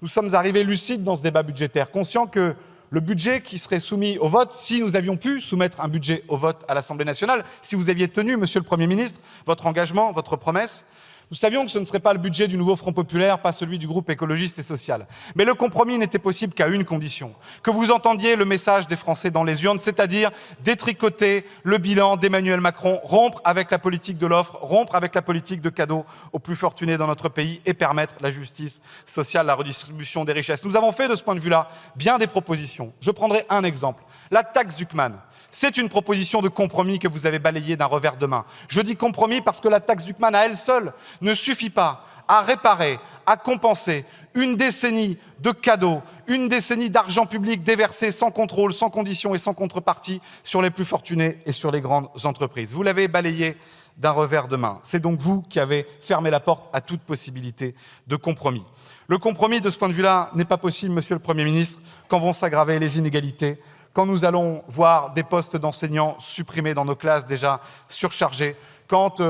Nous sommes arrivés lucides dans ce débat budgétaire, conscients que le budget qui serait soumis au vote, si nous avions pu soumettre un budget au vote à l'Assemblée nationale, si vous aviez tenu, Monsieur le Premier ministre, votre engagement, votre promesse, nous savions que ce ne serait pas le budget du nouveau Front populaire, pas celui du groupe écologiste et social. Mais le compromis n'était possible qu'à une condition, que vous entendiez le message des Français dans les urnes, c'est-à-dire détricoter le bilan d'Emmanuel Macron, rompre avec la politique de l'offre, rompre avec la politique de cadeaux aux plus fortunés dans notre pays et permettre la justice sociale, la redistribution des richesses. Nous avons fait de ce point de vue-là bien des propositions. Je prendrai un exemple, la taxe Zuckman. C'est une proposition de compromis que vous avez balayée d'un revers de main. Je dis compromis parce que la taxe Zuckman à elle seule ne suffit pas à réparer, à compenser une décennie de cadeaux, une décennie d'argent public déversé sans contrôle, sans condition et sans contrepartie sur les plus fortunés et sur les grandes entreprises. Vous l'avez balayée d'un revers de main. C'est donc vous qui avez fermé la porte à toute possibilité de compromis. Le compromis, de ce point de vue-là, n'est pas possible, Monsieur le Premier ministre, quand vont s'aggraver les inégalités, quand nous allons voir des postes d'enseignants supprimés dans nos classes déjà surchargées, quand,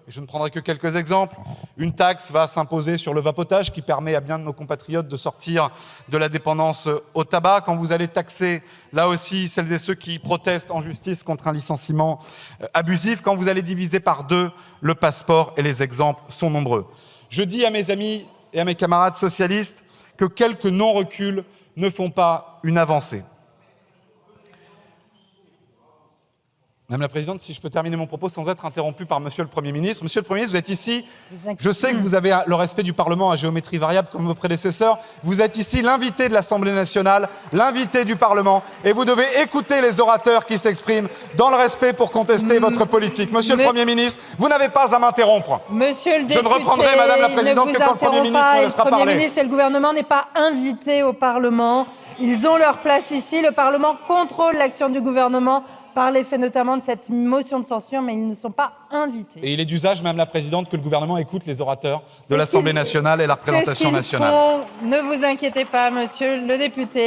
je ne prendrai que quelques exemples, une taxe va s'imposer sur le vapotage qui permet à bien de nos compatriotes de sortir de la dépendance au tabac, quand vous allez taxer, là aussi, celles et ceux qui protestent en justice contre un licenciement abusif, quand vous allez diviser par 2 le passeport, et les exemples sont nombreux. Je dis à mes amis et à mes camarades socialistes que quelques non-reculs ne font pas une avancée. Madame la Présidente, si je peux terminer mon propos sans être interrompu par Monsieur le Premier ministre. Monsieur le Premier ministre, vous êtes ici, je sais que vous avez le respect du Parlement à géométrie variable comme vos prédécesseurs, vous êtes ici l'invité de l'Assemblée nationale, l'invité du Parlement, et vous devez écouter les orateurs qui s'expriment dans le respect pour contester votre politique. Monsieur le Premier ministre, vous n'avez pas à m'interrompre. Monsieur le député, je ne reprendrai, Madame la Présidente, que quand le Premier ministre me laissera parler. Le Premier ministre et le gouvernement n'est pas invité au Parlement. Ils ont leur place ici. Le Parlement contrôle l'action du gouvernement par l'effet notamment de cette motion de censure, mais ils ne sont pas invités. Et il est d'usage, Madame la Présidente, que le gouvernement écoute les orateurs de l'Assemblée nationale et la représentation nationale. Ne vous inquiétez pas, Monsieur le député.